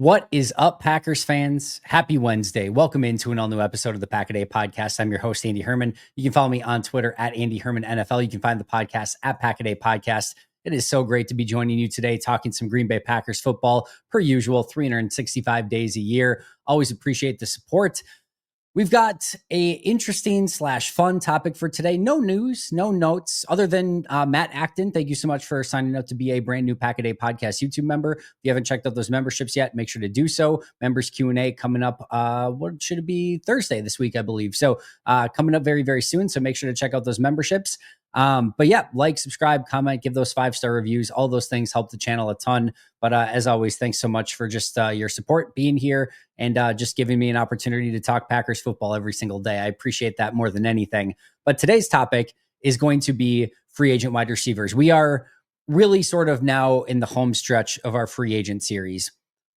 What is up, Packers fans? Happy Wednesday. Welcome into an all new episode of the Pack a Day podcast. I'm your host, Andy Herman. You can follow me on Twitter at Andy Herman NFL. You can find the podcast at Pack a Day Podcast. It is so great to be joining you today, talking some Green Bay Packers football, per usual, 365 days a year. Always appreciate the support. We've got a interesting / fun topic for today. No news, no notes, other than Matt Acton. Thank you so much for signing up to be a brand new Pack a Day Podcast YouTube member. If you haven't checked out those memberships yet, make sure to do so. Members Q&A coming up, what should it be? Thursday this week, I believe. So coming up very, very soon. So make sure to check out those memberships. But yeah, like, subscribe, comment, give those 5-star reviews. All those things help the channel a ton. But as always, thanks so much for just your support, being here, and just giving me an opportunity to talk Packers football every single day. I appreciate that more than anything. But today's topic is going to be free agent wide receivers. We are really sort of now in the home stretch of our free agent series.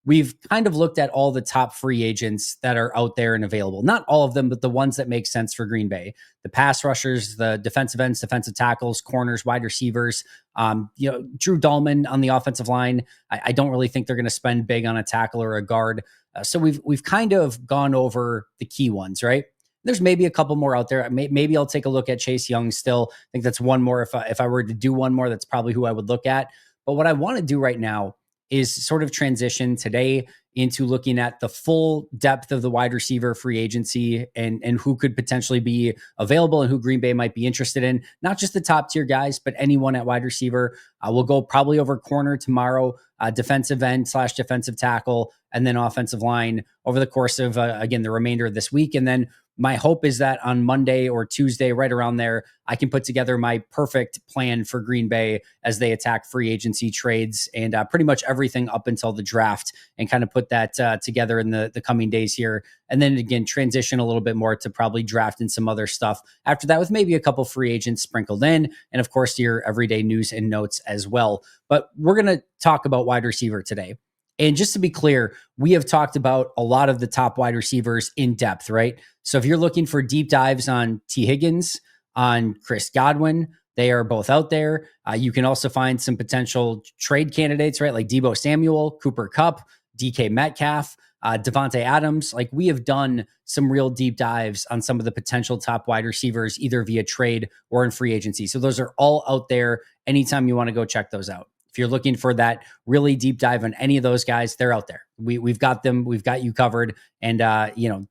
We've kind of looked at all the top free agents that are out there and available. Not all of them, but the ones that make sense for Green Bay. The pass rushers, the defensive ends, defensive tackles, corners, wide receivers. Drew Dahlman on the offensive line. I don't really think they're going to spend big on a tackle or a guard. So we've kind of gone over the key ones, right? There's maybe a couple more out there. Maybe I'll take a look at Chase Young still. I think that's one more. If I were to do one more, that's probably who I would look at. But what I want to do right now is sort of transition today into looking at the full depth of the wide receiver free agency and who could potentially be available and who Green Bay might be interested in. Not just the top tier guys, but anyone at wide receiver. We'll go probably over corner tomorrow, defensive end / defensive tackle, and then offensive line over the course of, again, the remainder of this week. And then my hope is that on Monday or Tuesday, right around there, I can put together my perfect plan for Green Bay as they attack free agency trades and pretty much everything up until the draft, and kind of put that together in the coming days here. And then again, transition a little bit more to probably drafting some other stuff after that, with maybe a couple free agents sprinkled in. And of course, your everyday news and notes as well. But we're going to talk about wide receiver today. And just to be clear, we have talked about a lot of the top wide receivers in depth, right? So if you're looking for deep dives on T. Higgins, on Chris Godwin, they are both out there. You can also find some potential trade candidates, right? Like Deebo Samuel, Cooper Kupp, DK Metcalf, Devontae Adams. Like, we have done some real deep dives on some of the potential top wide receivers, either via trade or in free agency. So those are all out there anytime you want to go check those out. If you're looking for that really deep dive on any of those guys, they're out there. We've got them. We've got you covered. And,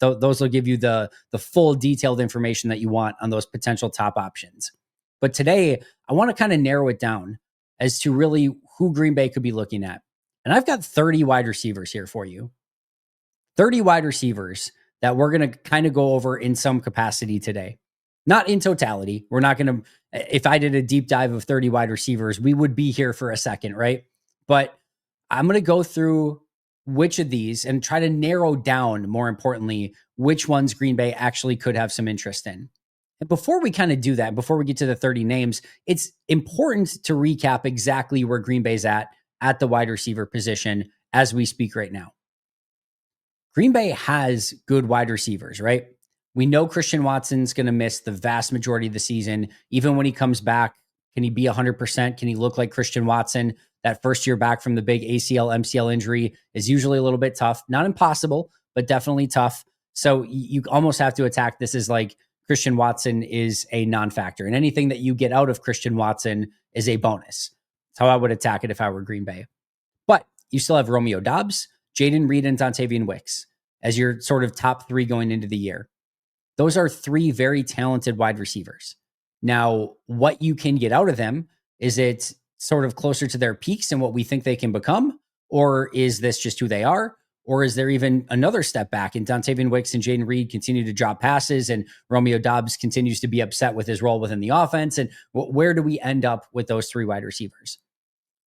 those will give you the full detailed information that you want on those potential top options. But today, I want to kind of narrow it down as to really who Green Bay could be looking at. And I've got 30 wide receivers here for you. 30 wide receivers that we're going to kind of go over in some capacity today. Not in totality. We're not going to, if I did a deep dive of 30 wide receivers, we would be here for a second, right? But I'm going to go through which of these and try to narrow down, more importantly, which ones Green Bay actually could have some interest in. And before we kind of do that, before we get to the 30 names, it's important to recap exactly where Green Bay's at the wide receiver position as we speak right now. Green Bay has good wide receivers, right? We know Christian Watson's going to miss the vast majority of the season. Even when he comes back, can he be 100%? Can he look like Christian Watson? That first year back from the big ACL, MCL injury is usually a little bit tough. Not impossible, but definitely tough. So you almost have to attack this as like Christian Watson is a non-factor. And anything that you get out of Christian Watson is a bonus. That's how I would attack it if I were Green Bay. But you still have Romeo Doubs, Jaden Reed, and Dontavian Wicks as your sort of top three going into the year. Those are three very talented wide receivers. Now, what you can get out of them, is it sort of closer to their peaks and what we think they can become? Or is this just who they are? Or is there even another step back and Dontavian Wicks and Jaden Reed continue to drop passes and Romeo Doubs continues to be upset with his role within the offense? And where do we end up with those three wide receivers?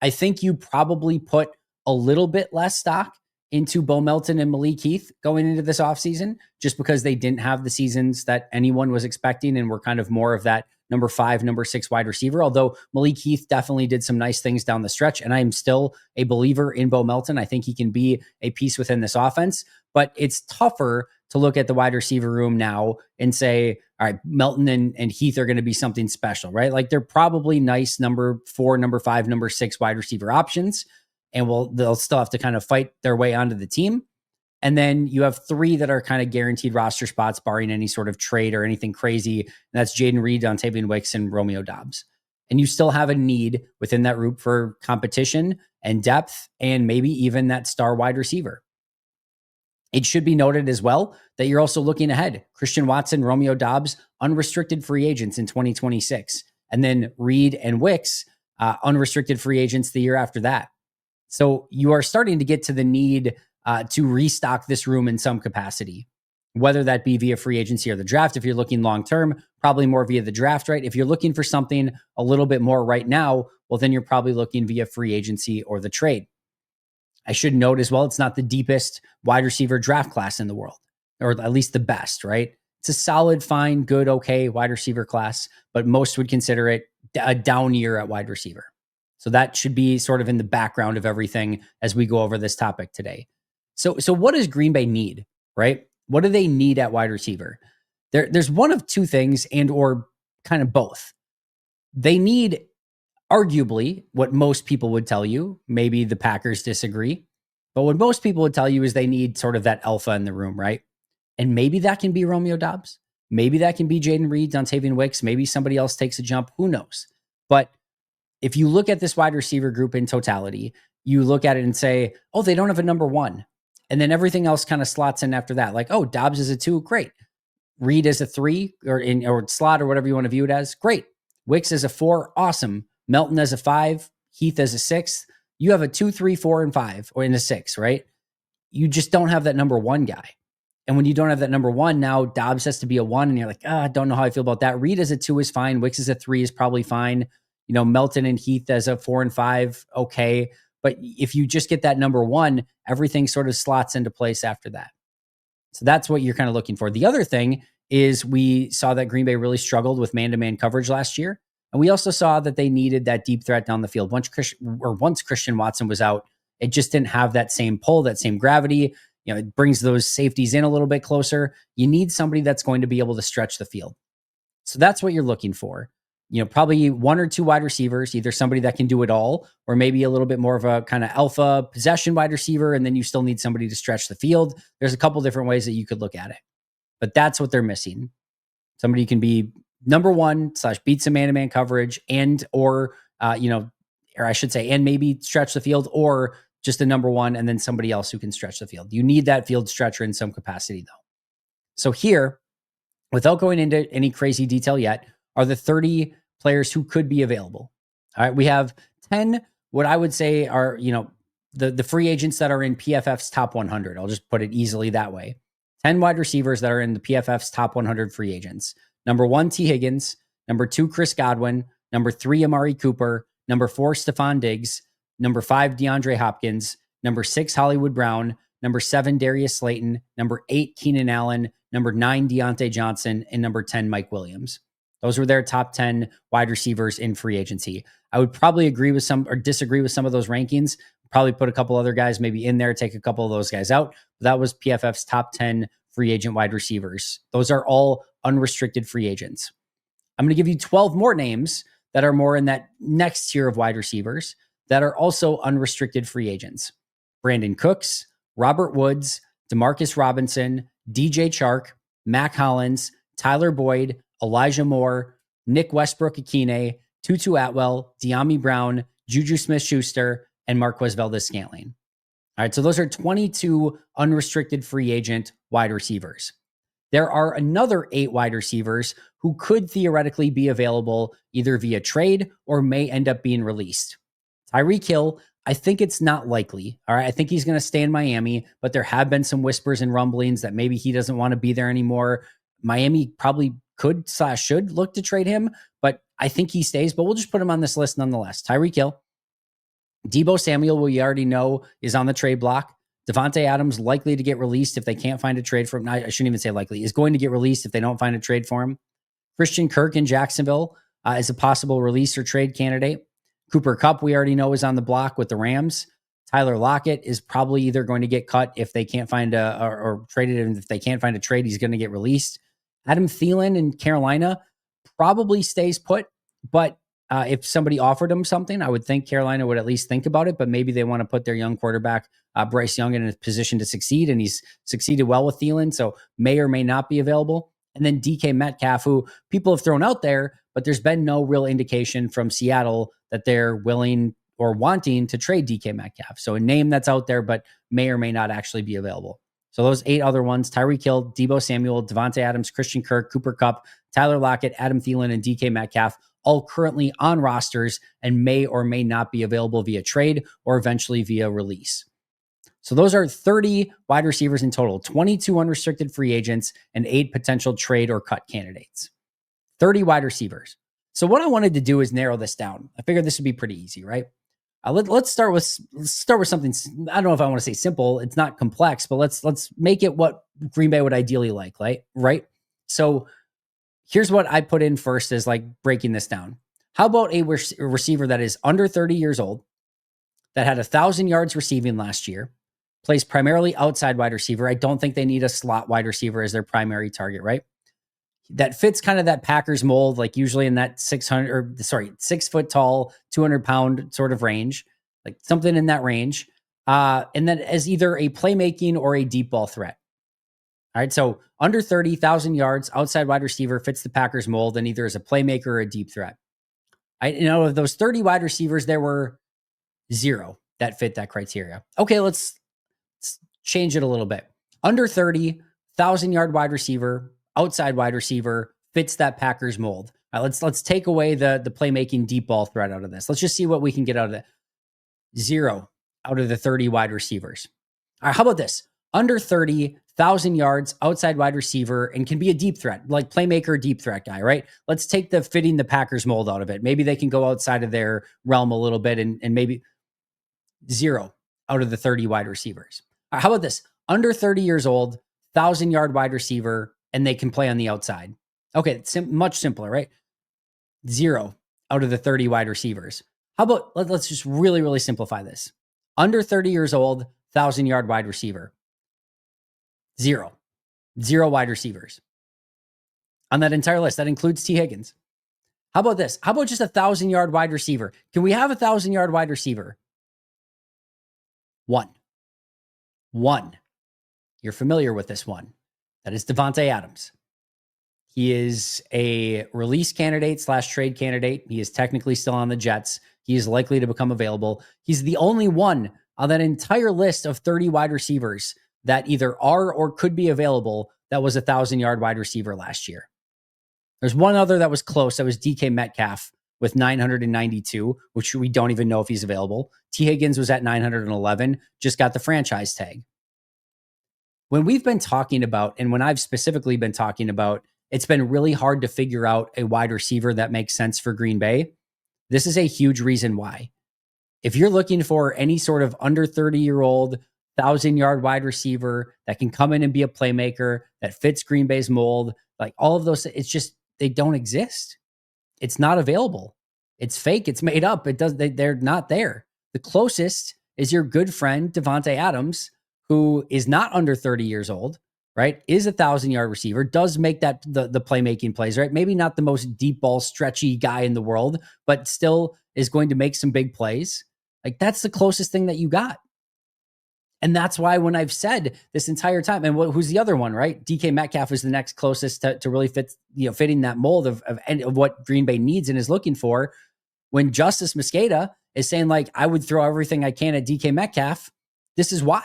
I think you probably put a little bit less stock into Bo Melton and Malik Heath going into this offseason, just because they didn't have the seasons that anyone was expecting and were kind of more of that number 5, number 6 wide receiver. Although Malik Heath definitely did some nice things down the stretch, and I am still a believer in Bo Melton. I think he can be a piece within this offense, but it's tougher to look at the wide receiver room now and say, all right, Melton and Heath are going to be something special, right? Like, they're probably nice number 4, number 5, number 6 wide receiver options. and they'll still have to kind of fight their way onto the team. And then you have 3 that are kind of guaranteed roster spots, barring any sort of trade or anything crazy. And that's Jaden Reed, Dontavian Wicks, and Romeo Doubs. And you still have a need within that group for competition and depth, and maybe even that star wide receiver. It should be noted as well that you're also looking ahead. Christian Watson, Romeo Doubs, unrestricted free agents in 2026. And then Reed and Wicks, unrestricted free agents the year after that. So you are starting to get to the need to restock this room in some capacity, whether that be via free agency or the draft. If you're looking long-term, probably more via the draft, right? If you're looking for something a little bit more right now, well, then you're probably looking via free agency or the trade. I should note as well, it's not the deepest wide receiver draft class in the world, or at least the best, right? It's a solid, fine, good, okay wide receiver class, but most would consider it a down year at wide receiver. So that should be sort of in the background of everything as we go over this topic today. So what does Green Bay need, right? What do they need at wide receiver? There's one of 2 things, and or kind of both. They need arguably what most people would tell you. Maybe the Packers disagree, but what most people would tell you is they need sort of that alpha in the room, right? And maybe that can be Romeo Doubs. Maybe that can be Jaden Reed, Dontavian Wicks. Maybe somebody else takes a jump. Who knows? But if you look at this wide receiver group in totality, you look at it and say, oh, they don't have a number 1. And then everything else kind of slots in after that. Like, oh, Doubs is a 2. Great. Reed is a 3 or slot or whatever you want to view it as. Great. Wicks is a 4. Awesome. Melton as a 5. Heath as a 6. You have a 2, 3, 4, and 5, or in a 6, right? You just don't have that number 1 guy. And when you don't have that number 1, now Doubs has to be a 1, and you're like, I don't know how I feel about that. Reed as a 2 is fine. Wicks as a 3 is probably fine. Melton and Heath as a 4 and 5, okay. But if you just get that number 1, everything sort of slots into place after that. So that's what you're kind of looking for. The other thing is we saw that Green Bay really struggled with man-to-man coverage last year. And we also saw that they needed that deep threat down the field. Once Christian Watson was out, it just didn't have that same pull, that same gravity. It brings those safeties in a little bit closer. You need somebody that's going to be able to stretch the field. So that's what you're looking for. Probably 1 or 2 wide receivers, either somebody that can do it all, or maybe a little bit more of a kind of alpha possession wide receiver. And then you still need somebody to stretch the field. There's a couple different ways that you could look at it, but that's what they're missing. Somebody can be number 1 / beat some man-to-man coverage and maybe stretch the field, or just a number 1 and then somebody else who can stretch the field. You need that field stretcher in some capacity though. So here, without going into any crazy detail yet, are the 30 players who could be available. All right, we have 10, what I would say are, the free agents that are in PFF's top 100. I'll just put it easily that way. 10 wide receivers that are in the PFF's top 100 free agents. Number 1, T. Higgins. Number 2, Chris Godwin. Number 3, Amari Cooper. Number 4, Stephon Diggs. Number 5, DeAndre Hopkins. Number 6, Hollywood Brown. Number 7, Darius Slayton. Number 8, Keenan Allen. Number 9, Deontay Johnson. And number 10, Mike Williams. Those were their top 10 wide receivers in free agency. I would probably agree with some or disagree with some of those rankings. Probably put a couple other guys maybe in there, take a couple of those guys out. But that was PFF's top 10 free agent wide receivers. Those are all unrestricted free agents. I'm going to give you 12 more names that are more in that next tier of wide receivers that are also unrestricted free agents. Brandon Cooks, Robert Woods, Demarcus Robinson, DJ Chark, Mac Hollins, Tyler Boyd, Elijah Moore, Nick Westbrook-Akine, Tutu Atwell, De'Ami Brown, Juju Smith-Schuster, and Marquez Valdes-Scantling. All right, so those are 22 unrestricted free agent wide receivers. There are another 8 wide receivers who could theoretically be available either via trade or may end up being released. Tyreek Hill, I think it's not likely. All right, I think he's going to stay in Miami, but there have been some whispers and rumblings that maybe he doesn't want to be there anymore. Miami probably could / should look to trade him, but I think he stays. But we'll just put him on this list nonetheless. Tyreek Hill, Deebo Samuel, we already know is on the trade block. Devontae Adams likely to get released if they can't find a trade for him. I shouldn't even say likely. Is going to get released if they don't find a trade for him. Christian Kirk in Jacksonville is a possible release or trade candidate. Cooper Kupp, we already know, is on the block with the Rams. Tyler Lockett is probably either going to get cut if they can't find or traded, and if they can't find a trade, he's going to get released. Adam Thielen in Carolina probably stays put, but If somebody offered him something, I would think Carolina would at least think about it, but maybe they want to put their young quarterback, Bryce Young, in a position to succeed, and he's succeeded well with Thielen, so may or may not be available. And then DK Metcalf, who people have thrown out there, but there's been no real indication from Seattle that they're willing or wanting to trade DK Metcalf. So a name that's out there, but may or may not actually be available. So those 8 other ones: Tyreek Hill, Deebo Samuel, Devontae Adams, Christian Kirk, Cooper Kupp, Tyler Lockett, Adam Thielen, and DK Metcalf, all currently on rosters and may or may not be available via trade or eventually via release. So those are 30 wide receivers in total, 22 unrestricted free agents, and 8 potential trade or cut candidates. 30 wide receivers. So what I wanted to do is narrow this down. I figured this would be pretty easy, right? Let's start with something. I don't know if I want to say simple. It's not complex, but let's make it what Green Bay would ideally like, right? So here's what I put in first as like breaking this down. How about a receiver that is under 30 years old, that had 1,000 yards receiving last year, plays primarily outside wide receiver. I don't think they need a slot wide receiver as their primary target, right? That fits kind of that Packers mold, like usually in that 6 foot tall, 200-pound sort of range, like something in that range. And then as either a playmaking or a deep ball threat. All right, so under 30,000 yards, outside wide receiver, fits the Packers mold, and either as a playmaker or a deep threat. Of those 30 wide receivers, there were 0 that fit that criteria. Okay, let's change it a little bit. Under 30, 1,000-yard wide receiver, outside wide receiver, fits that Packers mold. All right, let's take away the playmaking deep ball threat out of this. Let's just see what we can get out of it. 0 out of the 30 wide receivers. All right, how about this? Under 30, 1,000 yards, outside wide receiver, and can be a deep threat, like playmaker, deep threat guy, right? Let's take the fitting the Packers mold out of it. Maybe they can go outside of their realm a little bit and maybe 0 out of the 30 wide receivers. All right, how about this? Under 30 years old, 1,000-yard wide receiver, and they can play on the outside. Okay, it's much simpler, right? 0 out of the 30 wide receivers. How about, let's just really, really simplify this. Under 30 years old, 1,000-yard wide receiver. 0 wide receivers on that entire list. That includes T. Higgins. How about this? How about just 1,000-yard wide receiver? Can we have 1,000-yard wide receiver? One. You're familiar with this one. That is Devontae Adams. He is a release candidate / trade candidate. He is technically still on the Jets. He is likely to become available. He's the only one on that entire list of 30 wide receivers that either are or could be available that was 1,000-yard wide receiver last year. There's one other that was close. That was DK Metcalf with 992, which we don't even know if he's available. T. Higgins was at 911, just got the franchise tag. When we've been talking about, and when I've specifically been talking about, it's been really hard to figure out a wide receiver that makes sense for Green Bay. This is a huge reason why. If you're looking for any sort of under 30-year-old, 1,000-yard wide receiver that can come in and be a playmaker, that fits Green Bay's mold, like all of those, it's just, they don't exist. It's not available. It's fake. It's made up. They're not there. The closest is your good friend, Devontae Adams, who is not under 30 years old, right? Is a 1,000-yard receiver, does make that the playmaking plays, right? Maybe not the most deep ball stretchy guy in the world, but still is going to make some big plays. Like that's the closest thing that you got. And that's why when I've said this entire time, and who's the other one, right? DK Metcalf is the next closest to really fitting that mold of what Green Bay needs and is looking for. When Justice Mosqueda is saying like, I would throw everything I can at DK Metcalf, this is why.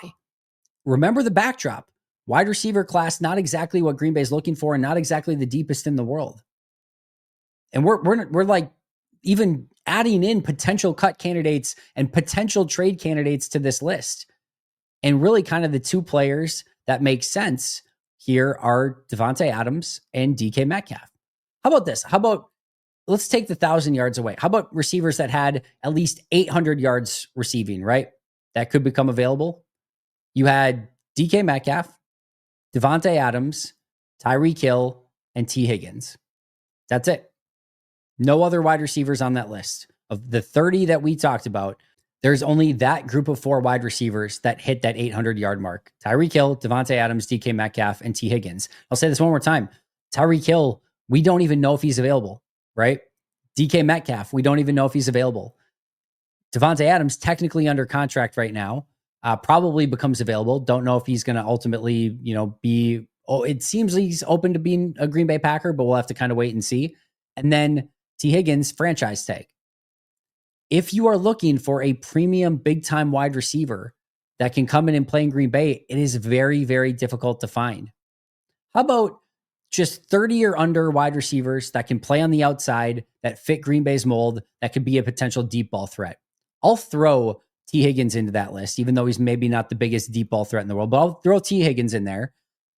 Remember the backdrop. Wide receiver class, not exactly what Green Bay is looking for and not exactly the deepest in the world. And we're like even adding in potential cut candidates and potential trade candidates to this list. And really kind of the two players that make sense here are Devontae Adams and DK Metcalf. How about this? How about let's take the 1,000 yards away. How about receivers that had at least 800 yards receiving, right? That could become available. You had DK Metcalf, Devontae Adams, Tyreek Hill, and T. Higgins. That's it. No other wide receivers on that list. Of the 30 that we talked about, there's only that group of 4 wide receivers that hit that 800-yard mark. Tyreek Hill, Devontae Adams, DK Metcalf, and T. Higgins. I'll say this one more time. Tyreek Hill, we don't even know if he's available, right? DK Metcalf, we don't even know if he's available. Devontae Adams, technically under contract right now, probably becomes available. Don't know if he's going to ultimately, be. Oh, it seems he's open to being a Green Bay Packer, but we'll have to kind of wait and see. And then T. Higgins, franchise tag. If you are looking for a premium big time wide receiver that can come in and play in Green Bay, it is very, very difficult to find. How about just 30 or under wide receivers that can play on the outside, that fit Green Bay's mold, that could be a potential deep ball threat? I'll throw T. Higgins into that list, even though he's maybe not the biggest deep ball threat in the world, but I'll throw T. Higgins in there.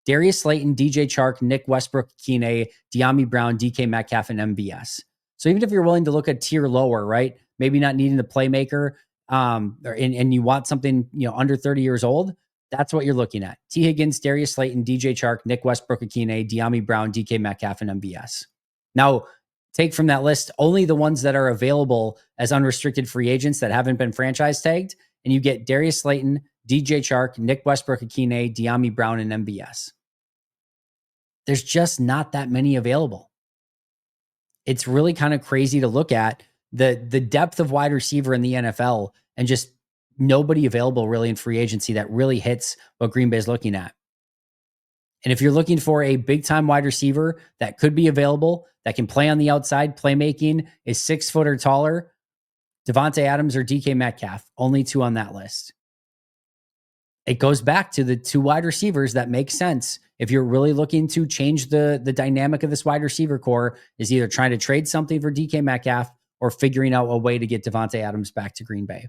Darius Slayton, DJ Chark, Nick Westbrook-Ikine, De'Ami Brown, DK Metcalf, and MVS. So even if you're willing to look a tier lower, right? Maybe not needing the playmaker, and you want something, under 30 years old, that's what you're looking at. T. Higgins, Darius Slayton, DJ Chark, Nick Westbrook-Ikine, De'Ami Brown, DK Metcalf, and MVS. Now, take from that list only the ones that are available as unrestricted free agents that haven't been franchise tagged, and you get Darius Slayton, DJ Chark, Nick Westbrook-Ikine, De'Ami Brown, and MVS. There's just not that many available. It's really kind of crazy to look at the depth of wide receiver in the NFL and just nobody available really in free agency that really hits what Green Bay is looking at. And if you're looking for a big time wide receiver that could be available, that can play on the outside, playmaking, is 6 foot or taller, Devontae Adams or DK Metcalf, only two on that list. It goes back to the two wide receivers that make sense. If you're really looking to change the dynamic of this wide receiver core, is either trying to trade something for DK Metcalf or figuring out a way to get Devontae Adams back to Green Bay.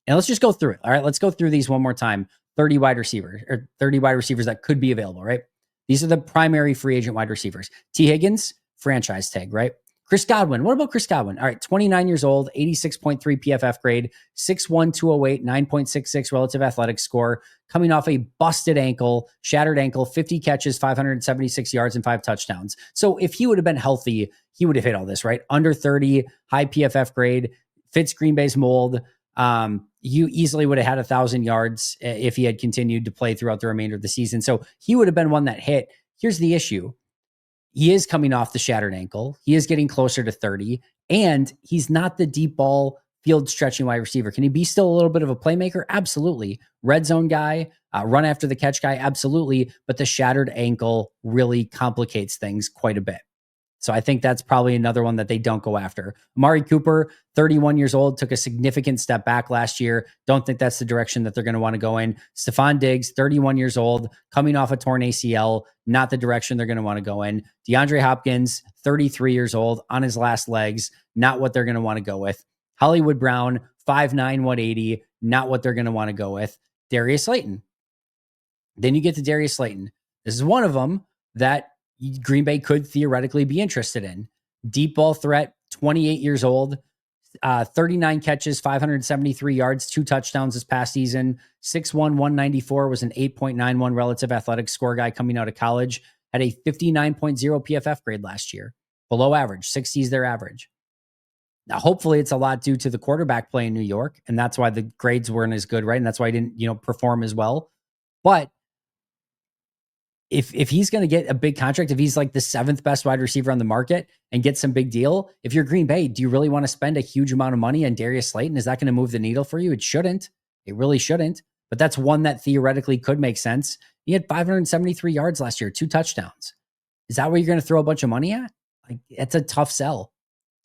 And let's just go through it. All right, let's go through these one more time. 30 wide receivers that could be available, right? These are the primary free agent wide receivers. T. Higgins, franchise tag, right? Chris Godwin. What about Chris Godwin? All right, 29 years old, 86.3 PFF grade, 6'1", 208, 9.66 relative athletic score, coming off a busted ankle, shattered ankle, 50 catches, 576 yards, and 5 touchdowns. So if he would have been healthy, he would have hit all this, right? Under 30, high PFF grade, fits Green Bay's mold. You easily would have had 1,000 yards if he had continued to play throughout the remainder of the season. So he would have been one that hit. Here's the issue. He is coming off the shattered ankle. He is getting closer to 30, and he's not the deep ball field stretching wide receiver. Can he be still a little bit of a playmaker? Absolutely. Red zone guy, run after the catch guy? Absolutely. But the shattered ankle really complicates things quite a bit. So I think that's probably another one that they don't go after. Amari Cooper, 31 years old, took a significant step back last year. Don't think that's the direction that they're going to want to go in. Stephon Diggs, 31 years old, coming off a torn ACL, not the direction they're going to want to go in. DeAndre Hopkins, 33 years old, on his last legs, not what they're going to want to go with. Hollywood Brown, 5'9", 180, not what they're going to want to go with. Darius Slayton. Then you get to Darius Slayton. This is one of them that Green Bay could theoretically be interested in. Deep ball threat, 28 years old, 39 catches, 573 yards, 2 touchdowns this past season. 6'1", 194 was an 8.91 relative athletic score guy coming out of college. Had a 59.0 PFF grade last year. Below average, 60s their average. Now, hopefully it's a lot due to the quarterback play in New York, and that's why the grades weren't as good, right? And that's why he didn't, perform as well. But if he's going to get a big contract, if he's like the 7th best wide receiver on the market and get some big deal, if you're Green Bay, do you really want to spend a huge amount of money on Darius Slayton? Is that going to move the needle for you? It shouldn't. It really shouldn't. But that's one that theoretically could make sense. He had 573 yards last year, 2 touchdowns. Is that what you're going to throw a bunch of money at? Like, it's a tough sell.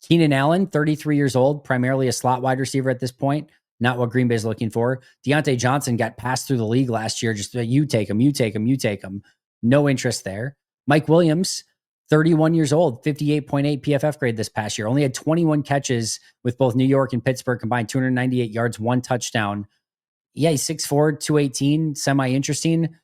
Keenan Allen, 33 years old, primarily a slot wide receiver at this point. Not what Green Bay is looking for. Deontay Johnson got passed through the league last year. Just you take him, you take him, you take him. No interest there. Mike Williams, 31 years old, 58.8 PFF grade this past year. Only had 21 catches with both New York and Pittsburgh combined, 298 yards, 1 touchdown. Yeah, he's 6'4", 218, semi-interesting.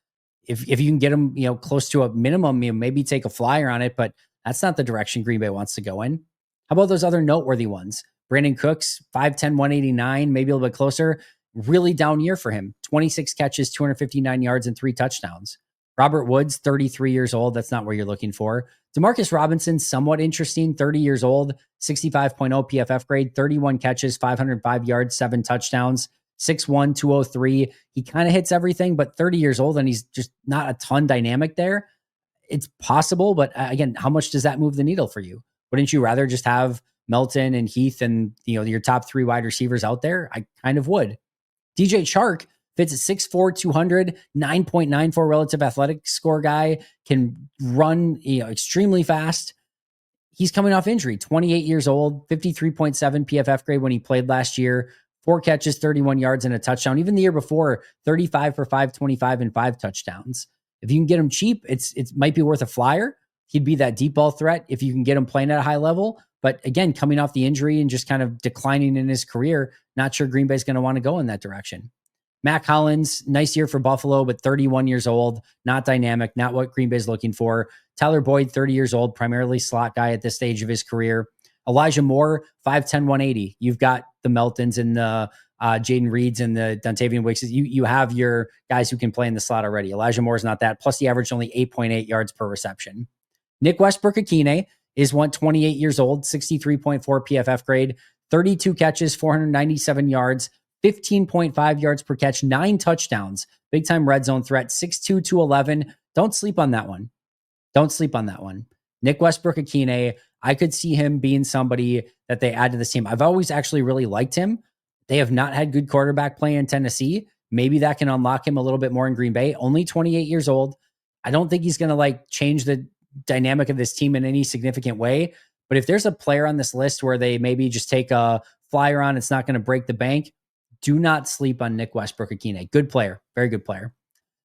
If you can get him, close to a minimum, maybe take a flyer on it, but that's not the direction Green Bay wants to go in. How about those other noteworthy ones? Brandon Cooks, 5'10", 189, maybe a little bit closer. Really down year for him. 26 catches, 259 yards, and 3 touchdowns. Robert Woods, 33 years old. That's not where you're looking for. Demarcus Robinson, somewhat interesting. 30 years old, 65.0 PFF grade, 31 catches, 505 yards, 7 touchdowns, 6'1", 203. He kind of hits everything, but 30 years old, and he's just not a ton dynamic there. It's possible, but again, how much does that move the needle for you? Wouldn't you rather just have Melton and Heath and your top 3 wide receivers out there? I kind of would. DJ Chark fits at 6'4", 200, 9.94 relative athletic score guy, can run extremely fast. He's coming off injury, 28 years old, 53.7 PFF grade when he played last year, 4 catches, 31 yards, and a touchdown. Even the year before, 35 for 525 and 5 touchdowns. If you can get him cheap, it might be worth a flyer. He'd be that deep ball threat if you can get him playing at a high level. But again, coming off the injury and just kind of declining in his career, not sure Green Bay's going to want to go in that direction. Matt Collins, nice year for Buffalo, but 31 years old, not dynamic, not what Green Bay's looking for. Tyler Boyd, 30 years old, primarily slot guy at this stage of his career. Elijah Moore, 5'10", 180. You've got the Meltons and the Jaden Reeds and the Dontavian Wickses. You have your guys who can play in the slot already. Elijah Moore's not that. Plus, he averaged only 8.8 yards per reception. Nick Westbrook-Akine is 28 years old, 63.4 PFF grade, 32 catches, 497 yards, 15.5 yards per catch, 9 touchdowns, big time red zone threat, 6'2", 211. Don't sleep on that one. Don't sleep on that one. Nick Westbrook-Akine, I could see him being somebody that they add to this team. I've always actually really liked him. They have not had good quarterback play in Tennessee. Maybe that can unlock him a little bit more in Green Bay. Only 28 years old. I don't think he's going to change the dynamic of this team in any significant way. But if there's a player on this list where they maybe just take a flyer on, it's not going to break the bank, do not sleep on Nick Westbrook-Akine. Good player. Very good player.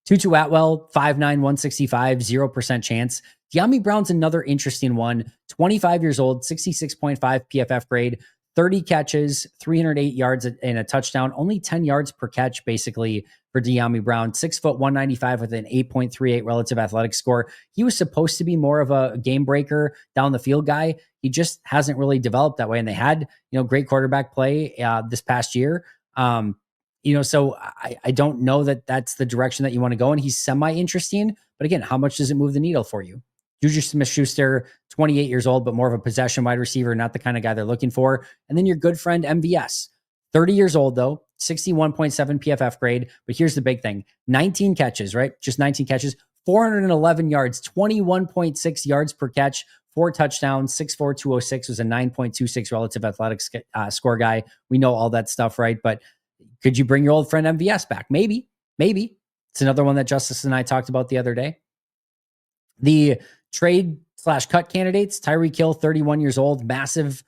Tutu Atwell, 5'9", 165, 0% chance. De'Ami Brown's another interesting one. 25 years old, 66.5 PFF grade, 30 catches, 308 yards and a touchdown. Only 10 yards per catch, basically, for De'Ami Brown. 6 foot, 195 with an 8.38 relative athletic score. He was supposed to be more of a game breaker, down the field guy. He just hasn't really developed that way. And they had, great quarterback play this past year. So I don't know that that's the direction that you want to go in. He's semi-interesting, but again, how much does it move the needle for you? Juju Smith-Schuster, 28 years old, but more of a possession wide receiver, not the kind of guy they're looking for. And then your good friend MVS, 30 years old though, 61.7 PFF grade. But here's the big thing, 19 catches, right? Just 19 catches, 411 yards, 21.6 yards per catch, 4 touchdowns, 6'4", 206 was a 9.26 relative athletic score guy. We know all that stuff, right? But could you bring your old friend MVS back? Maybe. It's another one that Justice and I talked about the other day. The trade/cut candidates, Tyreek Hill, 31 years old, massive.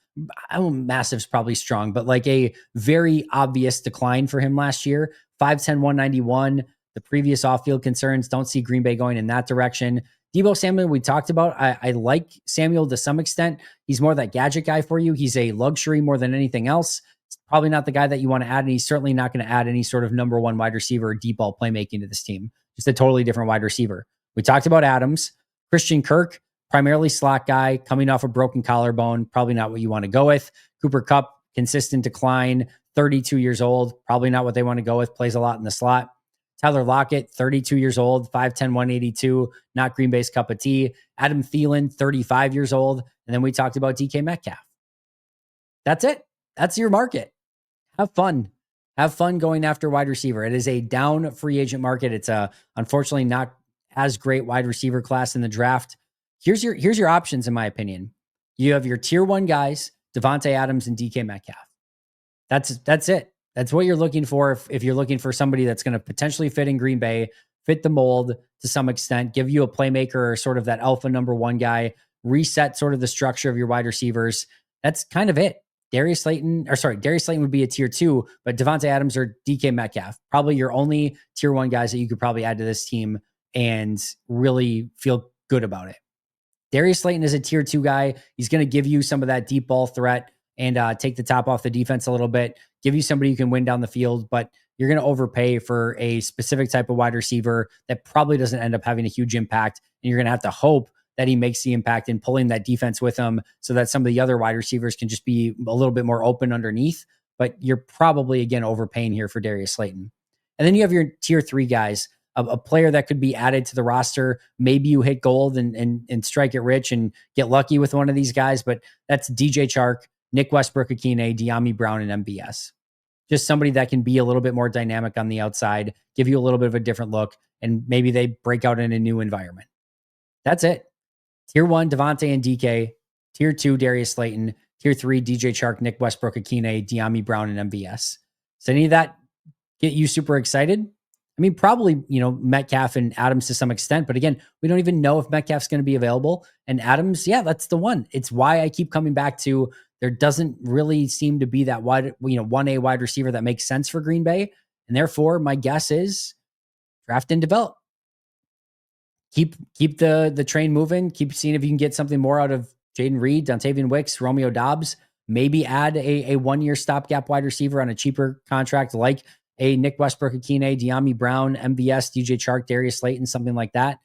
Massive's probably strong, but a very obvious decline for him last year. 5'10", 191. The previous off-field concerns, don't see Green Bay going in that direction. Deebo Samuel, we talked about. I like Samuel to some extent. He's more that gadget guy for you. He's a luxury more than anything else. It's probably not the guy that you want to add, and he's certainly not going to add any sort of number 1 wide receiver or deep ball playmaking to this team. Just a totally different wide receiver. We talked about Adams. Christian Kirk, primarily slot guy, coming off a broken collarbone, probably not what you want to go with. Cooper Kupp, consistent decline, 32 years old, probably not what they want to go with, plays a lot in the slot. Tyler Lockett, 32 years old, 5'10", 182, not Green Bay's cup of tea. Adam Thielen, 35 years old. And then we talked about DK Metcalf. That's it. That's your market. Have fun. Have fun going after wide receiver. It is a down free agent market. It's unfortunately not as great wide receiver class in the draft. Here's your options, in my opinion. You have your tier 1 guys, Devontae Adams and DK Metcalf. That's it. That's what you're looking for if you're looking for somebody that's going to potentially fit in Green Bay, fit the mold to some extent, give you a playmaker or sort of that alpha number 1 guy, reset sort of the structure of your wide receivers. That's kind of it. Darius Slayton would be a tier 2, but Devontae Adams or DK Metcalf, probably your only tier 1 guys that you could probably add to this team and really feel good about it. Darius Slayton is a tier 2 guy. He's going to give you some of that deep ball threat and take the top off the defense a little bit, give you somebody who can win down the field, but you're going to overpay for a specific type of wide receiver that probably doesn't end up having a huge impact. And you're going to have to hope that he makes the impact in pulling that defense with him so that some of the other wide receivers can just be a little bit more open underneath. But you're probably, again, overpaying here for Darius Slayton. And then you have your tier 3 guys, a player that could be added to the roster. Maybe you hit gold and strike it rich and get lucky with one of these guys, but that's DJ Chark, Nick Westbrook-Akine, De'Ami Brown, and MVS. Just somebody that can be a little bit more dynamic on the outside, give you a little bit of a different look, and maybe they break out in a new environment. That's it. Tier 1, Devontae and DK. Tier 2, Darius Slayton. Tier 3, DJ Chark, Nick Westbrook, Akine, De'Ami Brown, and MVS. Does any of that get you super excited? I mean, probably, Metcalf and Adams to some extent, but again, we don't even know if Metcalf's going to be available. And Adams, yeah, that's the one. It's why I keep coming back to there doesn't really seem to be that wide, 1A wide receiver that makes sense for Green Bay. And therefore, my guess is draft and develop. Keep the train moving. Keep seeing if you can get something more out of Jaden Reed, Dontavian Wicks, Romeo Dobbs. Maybe add a 1-year stopgap wide receiver on a cheaper contract like a Nick Westbrook, Akine, De'Ami Brown, MVS, DJ Chark, Darius Slayton, something like that.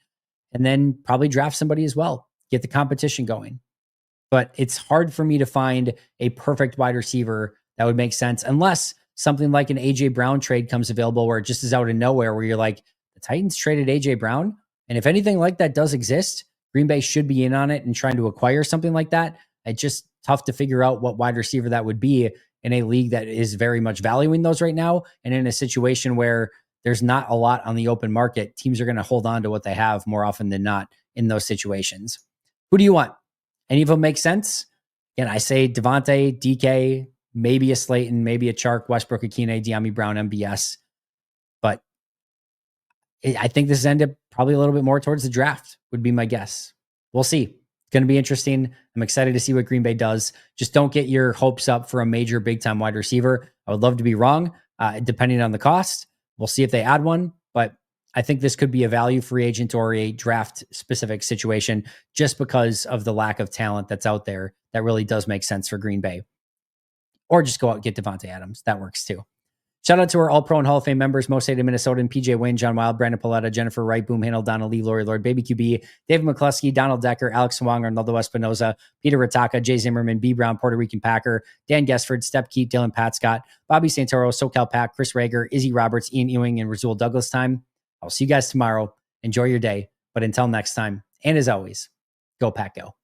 And then probably draft somebody as well. Get the competition going. But it's hard for me to find a perfect wide receiver that would make sense unless something like an AJ Brown trade comes available where it just is out of nowhere where you're like, the Titans traded AJ Brown. And if anything like that does exist, Green Bay should be in on it and trying to acquire something like that. It's just tough to figure out what wide receiver that would be in a league that is very much valuing those right now. And in a situation where there's not a lot on the open market, teams are going to hold on to what they have more often than not in those situations. Who do you want? Any of them make sense? Again, I say Devontae, DK, maybe a Slayton, maybe a Chark, Westbrook, Akine, De'Ami Brown, MBS. But I think this ended probably a little bit more towards the draft would be my guess. We'll see. It's going to be interesting. I'm excited to see what Green Bay does. Just don't get your hopes up for a major big-time wide receiver. I would love to be wrong, depending on the cost. We'll see if they add one, but I think this could be a value free agent or a draft-specific situation just because of the lack of talent that's out there that really does make sense for Green Bay. Or just go out and get Devontae Adams. That works too. Shout out to our All-Pro and Hall of Fame members, Mo State of Minnesota, and PJ Wynn, John Wild, Brandon Paletta, Jennifer Wright, Boom Handle, Donald Lee, Lori Lord, Baby QB, David McCluskey, Donald Decker, Alex Wong, Arnaldo Espinoza, Peter Rataka, Jay Zimmerman, B. Brown, Puerto Rican Packer, Dan Gesford, Step Keat, Dylan Pat Scott, Bobby Santoro, SoCal Pack, Chris Rager, Izzy Roberts, Ian Ewing, and Razul Douglas time. I'll see you guys tomorrow. Enjoy your day. But until next time, and as always, go Pack Go.